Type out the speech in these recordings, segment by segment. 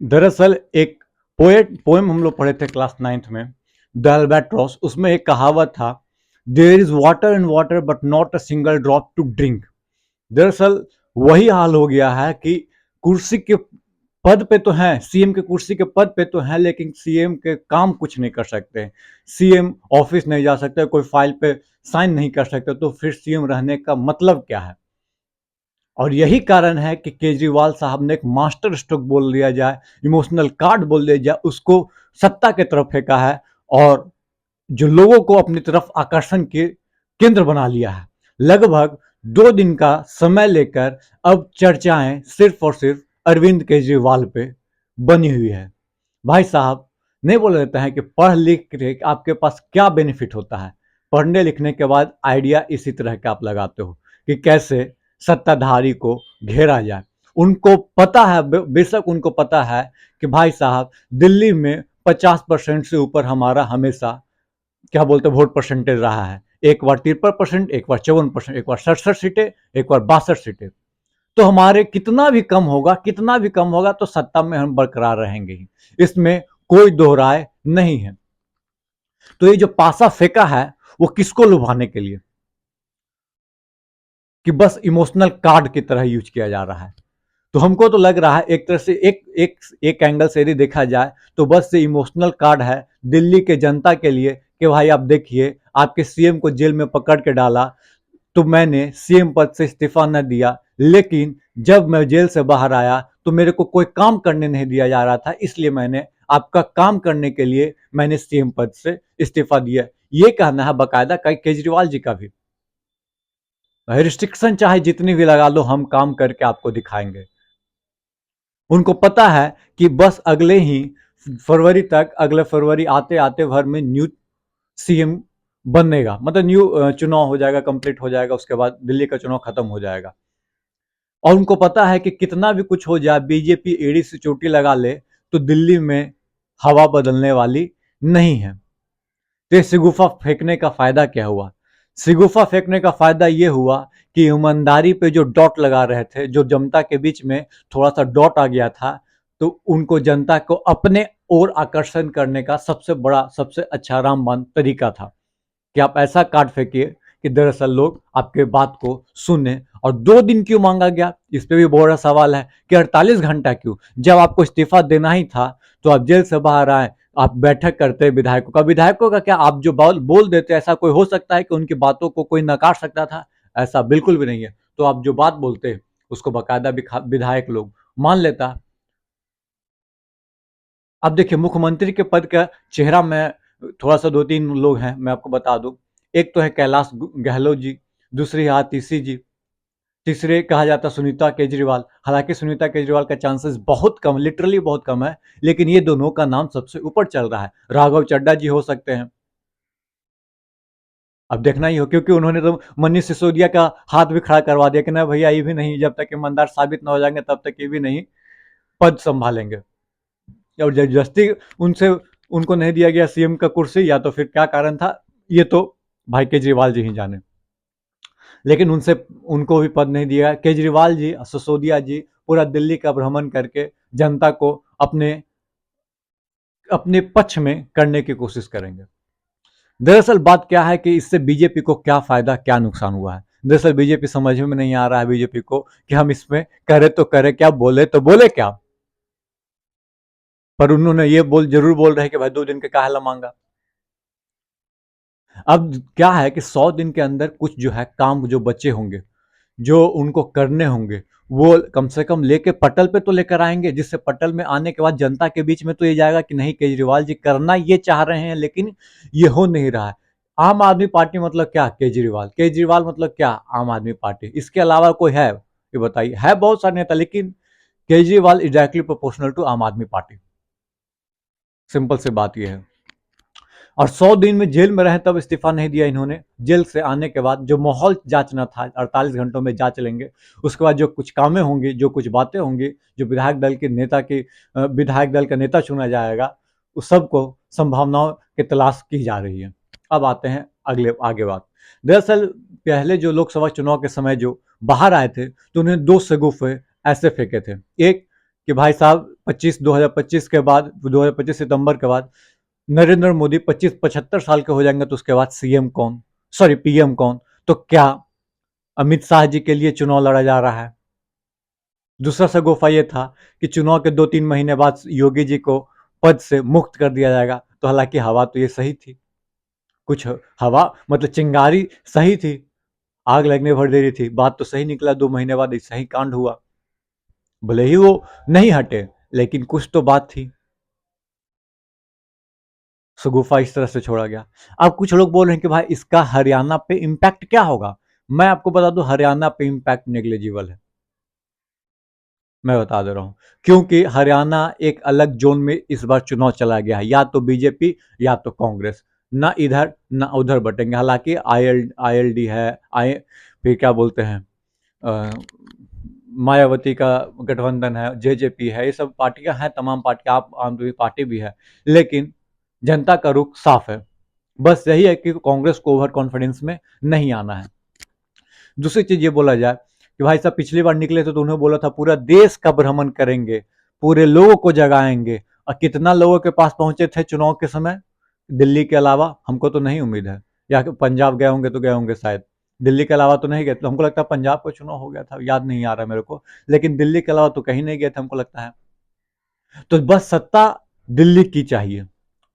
दरअसल एक पोएम हम लोग पढ़े थे क्लास 9th में, द अल्बाट्रॉस। उसमें एक कहावत था, there is water in water but not a single drop to drink. दरअसल वही हाल हो गया है कि कुर्सी के पद पे तो हैं, सीएम के कुर्सी के पद पे तो हैं, लेकिन सीएम के काम कुछ नहीं कर सकते। सीएम ऑफिस नहीं जा सकते, कोई फाइल पे साइन नहीं कर सकते, तो फिर सीएम रहने का मतलब क्या है? और यही कारण है कि केजरीवाल साहब ने एक मास्टर स्ट्रोक बोल दिया जाए, इमोशनल कार्ड बोल दिया जाए, उसको सत्ता के तरफ फेंका है और जो लोगों को अपनी तरफ आकर्षण के केंद्र बना लिया है। लगभग 2 दिन का समय लेकर अब चर्चाएं सिर्फ और सिर्फ अरविंद केजरीवाल पे बनी हुई है। भाई साहब, नहीं बोल देते हैं कि पढ़ लिख के आपके पास क्या बेनिफिट होता है? पढ़ने लिखने के बाद आइडिया इसी तरह का आप लगाते हो कि कैसे सत्ताधारी को घेरा जाए। उनको पता है, बेशक उनको पता है कि भाई साहब, दिल्ली में 50% से ऊपर हमारा हमेशा क्या बोलते हैं वोट परसेंटेज रहा है। एक बार 53%, एक बार 54%, एक बार 67 सीटें, एक बार 62 सीटें। तो हमारे कितना भी कम होगा, कितना भी कम होगा, तो सत्ता में हम बरकरार रहेंगे ही, इसमें कोई दोहराए नहीं है। तो ये जो पासा फेंका है, वो किसको लुभाने के लिए? कि बस इमोशनल कार्ड की तरह यूज किया जा रहा है। तो हमको तो लग रहा है एक तरह से एक एंगल से यदि देखा जाए तो बस ये इमोशनल कार्ड है दिल्ली के जनता के लिए कि भाई आप देखिए, आपके सीएम को जेल में पकड़ के डाला तो मैंने सीएम पद से इस्तीफा न दिया, लेकिन जब मैं जेल से बाहर आया तो मेरे को कोई काम करने नहीं दिया जा रहा था, इसलिए मैंने आपका काम करने के लिए मैंने सीएम पद से इस्तीफा दिया। ये कहना है बकायदा केजरीवाल जी का भी। रिस्ट्रिक्शन चाहे जितनी भी लगा लो, हम काम करके आपको दिखाएंगे। उनको पता है कि बस अगले ही फरवरी तक, अगले फरवरी आते आते भर में न्यू सीएम बनेगा, मतलब न्यू चुनाव हो जाएगा, कंप्लीट हो जाएगा, उसके बाद दिल्ली का चुनाव खत्म हो जाएगा। और उनको पता है कि कितना भी कुछ हो जाए, बीजेपी एड़ी से चोटी लगा ले, तो दिल्ली में हवा बदलने वाली नहीं है। तो सिगुफा फेंकने का फायदा क्या हुआ? सिगुफा फेंकने का फायदा ये हुआ कि ईमानदारी पे जो डॉट लगा रहे थे, जो जनता के बीच में थोड़ा सा डॉट आ गया था, तो उनको जनता को अपने ओर आकर्षण करने का सबसे बड़ा, सबसे अच्छा रामबाण तरीका था कि आप ऐसा कार्ड फेंकिए कि दरअसल लोग आपके बात को सुने। और 2 दिन क्यों मांगा गया, इस पे भी बहुत बड़ा सवाल है कि 48 घंटा क्यों? जब आपको इस्तीफा देना ही था तो आप जेल से बाहर आए, आप बैठक करते विधायकों का क्या आप जो बोल देते, ऐसा कोई हो सकता है कि उनकी बातों को कोई नकार सकता था? ऐसा बिल्कुल भी नहीं है। तो आप जो बात बोलते उसको बाकायदा विधायक लोग मान लेता। अब देखिए, मुख्यमंत्री के पद का चेहरा मैं थोड़ा सा 2-3 लोग हैं, मैं आपको बता दूं। एक तो है कैलाश गहलोत जी, दूसरी है आतिशी जी, तीसरे कहा जाता है सुनीता केजरीवाल। हालांकि सुनीता केजरीवाल का चांसेस बहुत कम, लिटरली बहुत कम है, लेकिन ये दोनों का नाम सबसे ऊपर चल रहा है। राघव चड्डा जी हो सकते हैं, अब देखना ही हो, क्योंकि उन्होंने तो मनीष सिसोदिया का हाथ भी खड़ा करवा दिया कि ना भैया, ये भी नहीं, जब तक ईमानदार साबित ना हो जाएंगे तब तक ये भी नहीं पद संभालेंगे। और जबरदस्ती उनसे उनको नहीं दिया गया सीएम का कुर्सी, या तो फिर क्या कारण था, ये तो भाई केजरीवाल जी ही जाने। लेकिन उनसे उनको भी पद नहीं दिया। केजरीवाल जी, सिसोदिया जी पूरा दिल्ली का भ्रमण करके जनता को अपने अपने पक्ष में करने की कोशिश करेंगे। दरअसल बात क्या है कि इससे बीजेपी को क्या फायदा, क्या नुकसान हुआ है? दरअसल बीजेपी समझ में नहीं आ रहा है बीजेपी को कि हम इसमें करे तो करे क्या, बोले तो बोले क्या। पर उन्होंने ये जरूर बोल रहे हैं कि भाई 2 दिन के काहे ला मांगा। अब क्या है कि 100 दिन के अंदर कुछ जो है काम जो बचे होंगे, जो उनको करने होंगे, वो कम से कम लेके पटल पे तो लेकर आएंगे, जिससे पटल में आने के बाद जनता के बीच में तो ये जाएगा कि नहीं, केजरीवाल जी करना ये चाह रहे हैं लेकिन ये हो नहीं रहा है। आम आदमी पार्टी मतलब क्या? केजरीवाल। केजरीवाल मतलब क्या? आम आदमी पार्टी। इसके अलावा कोई है ये बताइए? है बहुत सारे नेता, लेकिन Kejriwal is directly proportional to Aam Aadmi party. Simple सी बात यह है। और 100 दिन में जेल में रहे तब इस्तीफा नहीं दिया इन्होंने। जेल से आने के बाद जो माहौल जांचना था 48 घंटों में जांच लेंगे। उसके बाद जो कुछ कामें होंगी, जो कुछ बातें होंगी, जो विधायक दल के नेता की विधायक दल का नेता चुना जाएगा, उस सब को संभावनाओं की तलाश की जा रही है। अब आते हैं अगले आगे बात। दरअसल पहले जो लोकसभा चुनाव के समय जो बाहर आए थे तो उन्हें 2 शगुफे ऐसे फेंके थे। एक कि भाई साहब 2025 के बाद, 2025 सितंबर के बाद नरेंद्र मोदी 25-75 साल के हो जाएंगे तो उसके बाद सीएम कौन, सॉरी पीएम कौन? तो क्या अमित शाह जी के लिए चुनाव लड़ा जा रहा है? दूसरा सगोफा ये था कि चुनाव के 2-3 महीने बाद योगी जी को पद से मुक्त कर दिया जाएगा। तो हालांकि हवा तो ये सही थी, कुछ हवा मतलब चिंगारी सही थी, आग लगने भर देरी थी, बात तो सही निकला। 2 महीने बाद ऐसा ही कांड हुआ, भले ही वो नहीं हटे लेकिन कुछ तो बात थी, शगुफा इस तरह से छोड़ा गया। अब कुछ लोग बोल रहे हैं कि भाई इसका हरियाणा पे इम्पैक्ट क्या होगा। मैं आपको बता दूं, हरियाणा पे इम्पैक्ट नेग्लिजिबल है, मैं बता दे रहा हूं, क्योंकि हरियाणा एक अलग जोन में इस बार चुनाव चला गया है, या तो बीजेपी या तो कांग्रेस, ना इधर ना उधर बटेंगे। हालांकि आईएलडी है, आई फिर क्या बोलते हैं, अ, मायावती का गठबंधन है, जेजेपी है, ये सब पार्टियां हैं, तमाम पार्टियां, आप आम आदमी पार्टी भी है, लेकिन जनता का रुख साफ है। बस यही है कि कांग्रेस को ओवर कॉन्फिडेंस में नहीं आना है। दूसरी चीज ये बोला जाए कि भाई साहब पिछली बार निकले थे तो उन्होंने बोला था पूरा देश का भ्रमण करेंगे, पूरे लोगों को जगाएंगे, और कितना लोगों के पास पहुंचे थे चुनाव के समय? दिल्ली के अलावा हमको तो नहीं उम्मीद है, या पंजाब गए होंगे तो गए होंगे शायद, दिल्ली के अलावा तो नहीं गए। तो हमको लगता है पंजाब का चुनाव हो गया था, याद नहीं आ रहा मेरे को, लेकिन दिल्ली के अलावा तो कहीं नहीं गए थे हमको लगता है। तो बस सत्ता दिल्ली की चाहिए,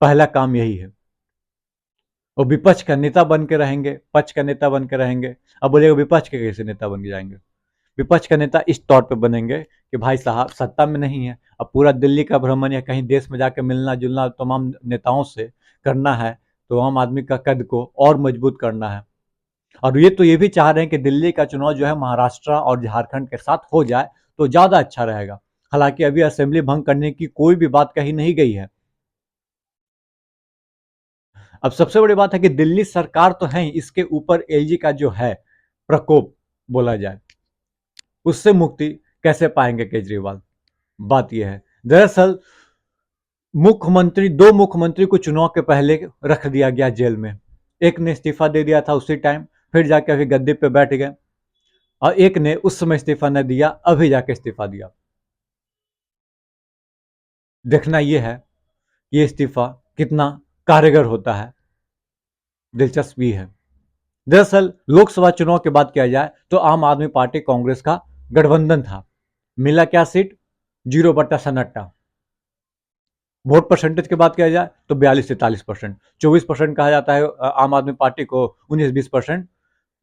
पहला काम यही है। और विपक्ष का नेता बन के रहेंगे, पक्ष का नेता बन के रहेंगे। अब बोलेगा विपक्ष के कैसे नेता बन के जाएंगे? विपक्ष का नेता इस तौर पे बनेंगे कि भाई साहब सत्ता में नहीं है, अब पूरा दिल्ली का भ्रमण या कहीं देश में जाकर मिलना जुलना तमाम नेताओं से करना है, तो आम आदमी का कद को और मजबूत करना है। और ये तो ये भी चाह रहे हैं कि दिल्ली का चुनाव जो है महाराष्ट्र और झारखंड के साथ हो जाए तो ज़्यादा अच्छा रहेगा। हालांकि अभी असेंबली भंग करने की कोई भी बात कही नहीं गई है। अब सबसे बड़ी बात है कि दिल्ली सरकार तो है, इसके ऊपर एलजी का जो है प्रकोप बोला जाए, उससे मुक्ति कैसे पाएंगे केजरीवाल? बात यह है, दरअसल मुख्यमंत्री, दो मुख्यमंत्री को चुनाव के पहले रख दिया गया जेल में। एक ने इस्तीफा दे दिया था उसी टाइम, फिर जाके अभी गद्दी पे बैठ गए, और एक ने उस समय इस्तीफा न दिया, अभी जाके इस्तीफा दिया। देखना यह है ये इस्तीफा कितना कारगर होता है, दिलचस्पी है। दरअसल लोकसभा चुनाव की बात किया जाए तो आम आदमी पार्टी कांग्रेस का गठबंधन था, मिला क्या सीट? 0/सन्नाटा। वोट परसेंटेज की बात किया जाए तो 42 से 43%, 24% कहा जाता है आम आदमी पार्टी को, 19-20%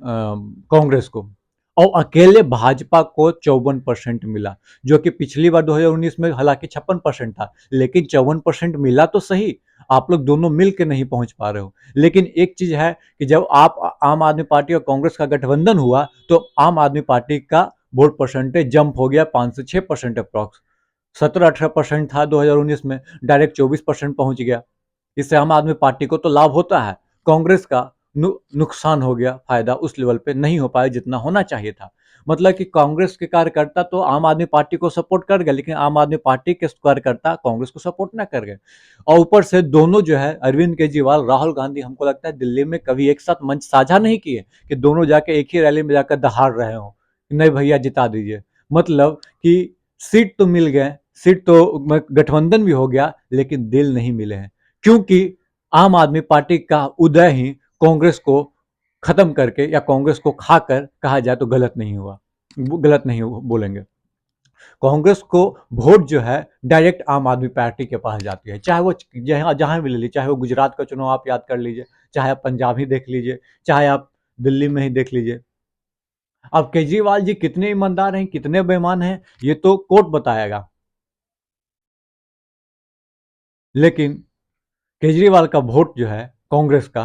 कांग्रेस को, और अकेले भाजपा को 54% मिला, जो कि पिछली बार 2019 में हालांकि 56% था, लेकिन 54% मिला तो सही, आप लोग दोनों मिल के नहीं पहुंच पा रहे हो। लेकिन एक चीज है कि जब आप आम आदमी पार्टी और कांग्रेस का गठबंधन हुआ तो आम आदमी पार्टी का वोट परसेंटेज जंप हो गया 5 से 6% अप्रॉक्स। 17-18% था 2019 में, डायरेक्ट 24% पहुंच गया। इससे आम आदमी पार्टी को तो लाभ होता है, कांग्रेस का नुकसान हो गया, फायदा उस लेवल पे नहीं हो पाया जितना होना चाहिए था। मतलब कि कांग्रेस के कार्यकर्ता तो आम आदमी पार्टी को सपोर्ट कर गए, लेकिन आम आदमी पार्टी के कार्यकर्ता कांग्रेस को सपोर्ट ना कर गए। और ऊपर से दोनों जो है, अरविंद केजरीवाल, राहुल गांधी, हमको लगता है दिल्ली में कभी एक साथ मंच साझा नहीं किए कि दोनों जाके एक ही रैली में जाकर दहाड़ रहे हो, नहीं भैया जिता दीजिए। मतलब कि सीट तो मिल गए, सीट तो गठबंधन भी हो गया, लेकिन दिल नहीं मिले हैं, क्योंकि आम आदमी पार्टी का उदय ही कांग्रेस को खत्म करके या कांग्रेस को खाकर कहा जाए तो गलत नहीं हुआ, गलत नहीं बोलेंगे। कांग्रेस को वोट जो है डायरेक्ट आम आदमी पार्टी के पास जाती है, चाहे वो जहां जहां भी ले लीजिए, चाहे वो गुजरात का चुनाव आप याद कर लीजिए, चाहे आप पंजाब ही देख लीजिए, चाहे आप दिल्ली में ही देख लीजिए। अब केजरीवाल जी कितने ईमानदार हैं, कितने बेईमान हैं, ये तो कोर्ट बताएगा, लेकिन केजरीवाल का वोट जो है कांग्रेस का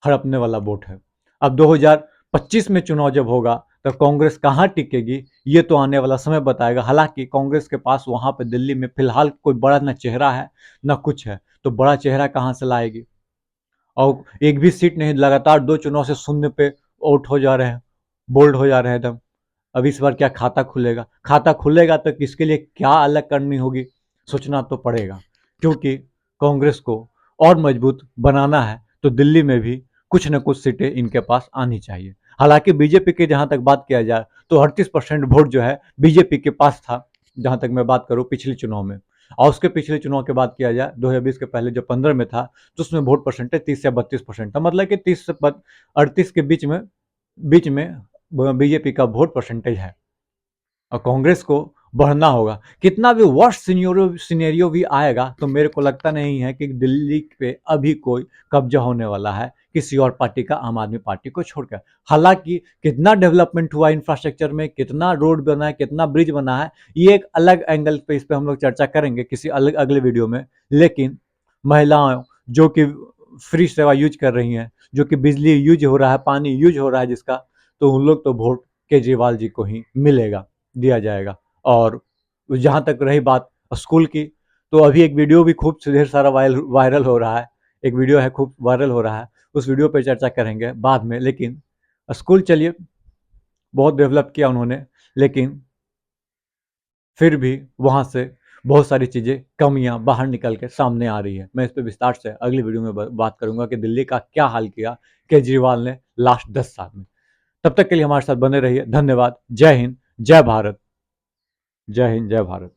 हड़पने वाला वोट है। अब 2025 में चुनाव जब होगा तो कांग्रेस कहां टिकेगी ये तो आने वाला समय बताएगा। हालांकि कांग्रेस के पास वहां पे दिल्ली में फिलहाल कोई बड़ा न चेहरा है न कुछ है, तो बड़ा चेहरा कहां से लाएगी? और एक भी सीट नहीं, लगातार 2 चुनाव से शून्य पे आउट हो जा रहे हैं, बोल्ड हो जा रहे हैं एकदम। अब इस बार क्या खाता खुलेगा? खाता खुलेगा तो किसके लिए क्या अलग करनी होगी, सोचना तो पड़ेगा, क्योंकि कांग्रेस को और मजबूत बनाना है तो दिल्ली में भी कुछ न कुछ सीटें इनके पास आनी चाहिए। हालांकि बीजेपी की जहां तक बात किया जाए तो 38% वोट जो है बीजेपी के पास था, जहाँ तक मैं बात करूँ पिछले चुनाव में, और उसके पिछले चुनाव की बात किया जाए 2020 के पहले जो 15 में था, तो उसमें वोट परसेंटेज 30 से 32% था, मतलब कि 30 से 38 के बीच में बीजेपी का वोट परसेंटेज है। और कांग्रेस को बढ़ना होगा। कितना भी वर्स्ट सिनेरियो भी आएगा तो मेरे को लगता नहीं है कि दिल्ली पे अभी कोई कब्जा होने वाला है किसी और पार्टी का, आम आदमी पार्टी को छोड़कर। हालांकि कितना डेवलपमेंट हुआ इंफ्रास्ट्रक्चर में, कितना रोड बना है, कितना ब्रिज बना है, ये एक अलग एंगल पे, इस पे हम लोग चर्चा करेंगे किसी अलग अगले वीडियो में। लेकिन महिलाओं जो कि फ्री सेवा यूज कर रही हैं, जो कि बिजली यूज हो रहा है, पानी यूज हो रहा है जिसका, तो उन लोग तो वोट केजरीवाल जी को ही मिलेगा, दिया जाएगा। और जहाँ तक रही बात स्कूल की, तो अभी एक वीडियो भी खूब ढेर सारा वायरल हो रहा है, एक वीडियो है खूब वायरल हो रहा है, उस वीडियो पे चर्चा करेंगे बाद में। लेकिन स्कूल चलिए बहुत डेवलप किया उन्होंने, लेकिन फिर भी वहाँ से बहुत सारी चीज़ें, कमियां बाहर निकल के सामने आ रही है। मैं इस पर विस्तार से अगली वीडियो में बात करूंगा कि दिल्ली का क्या हाल किया केजरीवाल ने लास्ट 10 साल में। तब तक के लिए हमारे साथ बने रहिए। धन्यवाद। जय हिंद, जय भारत। जय हिंद, जय भारत।